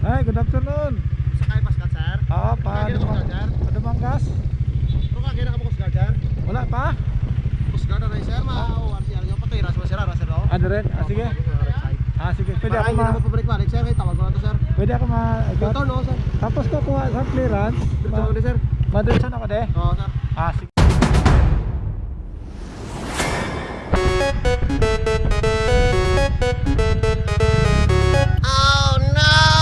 Ay, good afternoon. Sakay Pascal, sir? Oo, Padumanggas. Pero kagaya na ka mo Kusgar, sir? Wala pa? Kusgar na rin, sir. Ma-ORCR nyo. Patay, raso sir. Raso ro. Ano rin? Sige. Sige. Pwede ako Para hindi na pabalik balik, sir. Tawag ko na to, sir. Pwede ako Ito, no, sir? Tapos ko kuha sa clearance. Dito ko sir. Madiretso na ako de. Oo, sir. Sige. Oh no!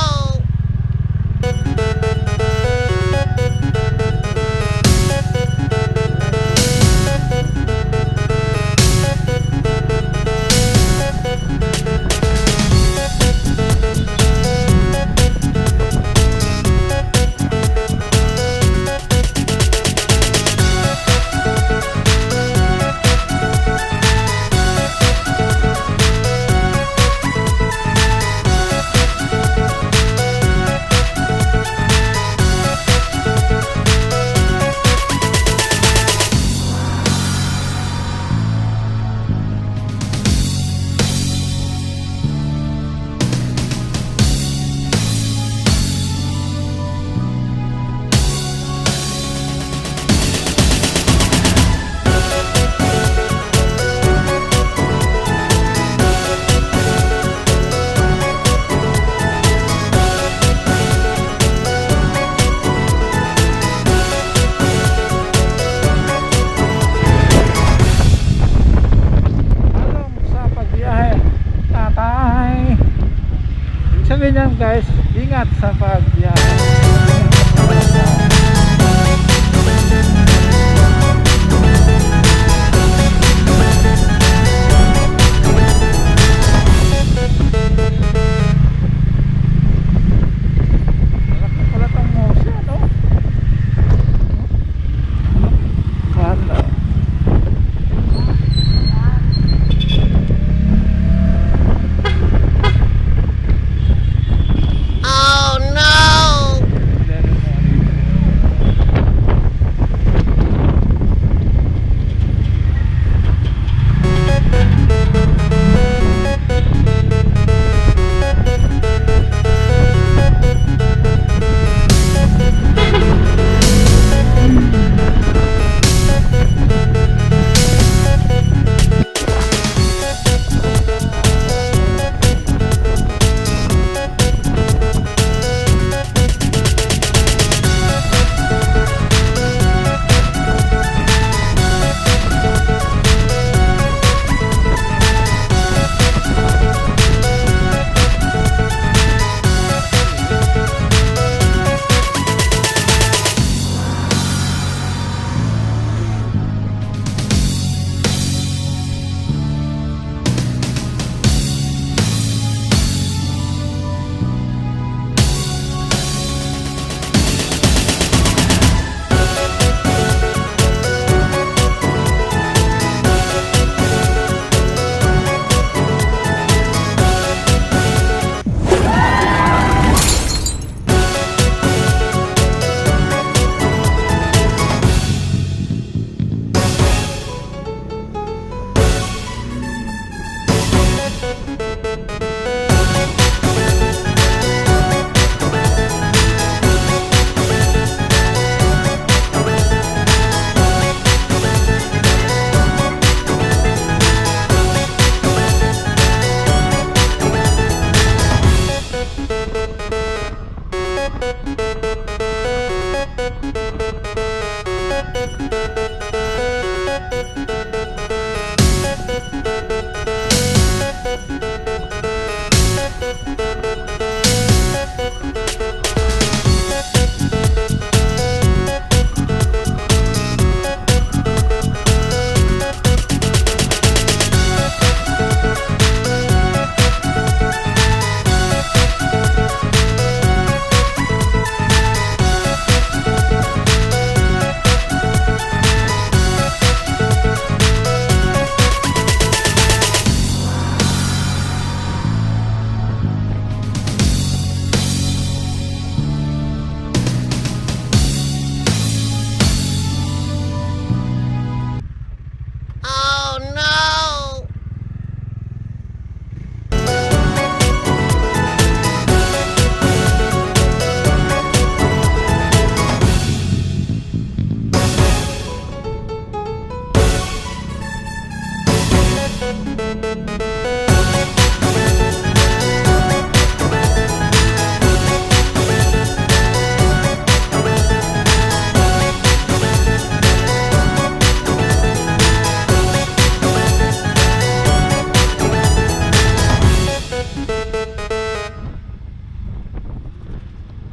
Sabi niyan guys, ingat sa pagbiyahe.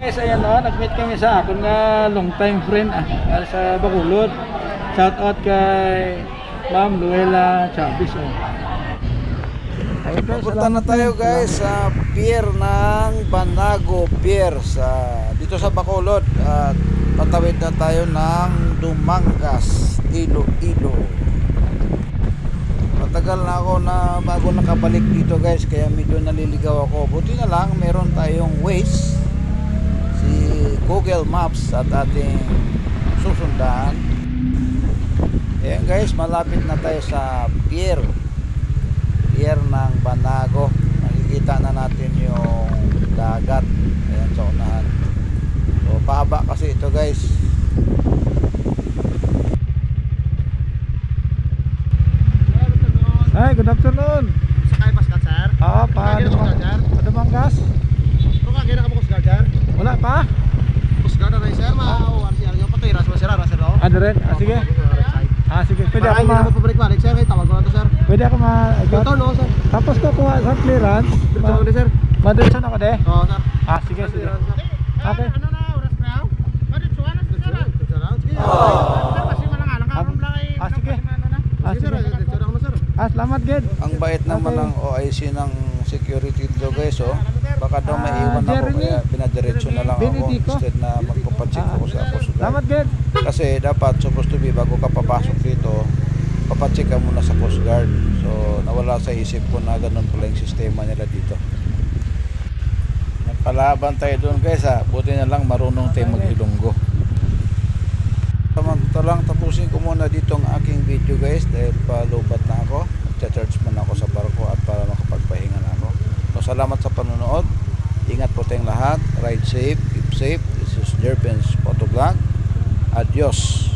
Guys, ayan o, nag-meet kami sa akon nga long time friend sa Bacolod. Shout out kay Ma'am Luella Chavez. Ayun guys, Punta na tayo guys sa pier ng Banago Pier dito sa Bacolod at patawid na tayo ng Dumangas, Iloilo. Matagal na ako na bago nakabalik dito guys, kaya medyo naliligaw ako. Buti na lang meron tayong Waze, si Google Maps at ating susundan. Ayan guys, malapit na tayo sa pier ng Banago. Nakikita na natin yung dagat. Ayan sa unahan. So pahaba kasi ito guys. Hi, good afternoon. Sakay paskat, sir. Oo, Dumanggas. Pero kagina ka mo kusgal, sir. Wala pa? Kusgal na rin, sir. RCR nyo patay. Raswas, sir. Raswas, sir. Ano rin? Sige. Sige. Pwede ako Para hindi pabalik-balik, sir. Kaya tawag ko na to, sir. Pwede ako Ito, no, sir. Tapos ko kuha sa clearance. Ito, no, sir. Madiretso na ako de. Oo, sir. Sige. Okay. Ano na oras pa yaw? Bakit suwan na Sige, sila? sir. Sige. Kasi malangalang karon lang ay Sige. Sige, sir. Dito na ako na, sir. Salamat gid. Ang bait naman ng OIC ng security dito guys, oh. Baka daw maiwan ako Jeremy. kaya pinadiretso na lang ako Benedico. instead na magpapacheck ako sa Coast Salamat Guard. gid. Kasi dapat supposed to be bago ka papasok dito, papacheck ka muna sa Coast Guard. So nawala sa isip ko na ganun pala yung sistema nila dito. Napalaban tayo doon guys ha. Buti na lang marunong tayo maghilonggo. Samantalang tapusin ko muna dito ang aking video guys dahil palubat na ako. Magcha-charge man ako sa barko at para makapagpahinga na ako. So salamat sa panonood. Ingat po tayong lahat. Ride safe, keep safe. This is Jerben's Photovlog. Adios.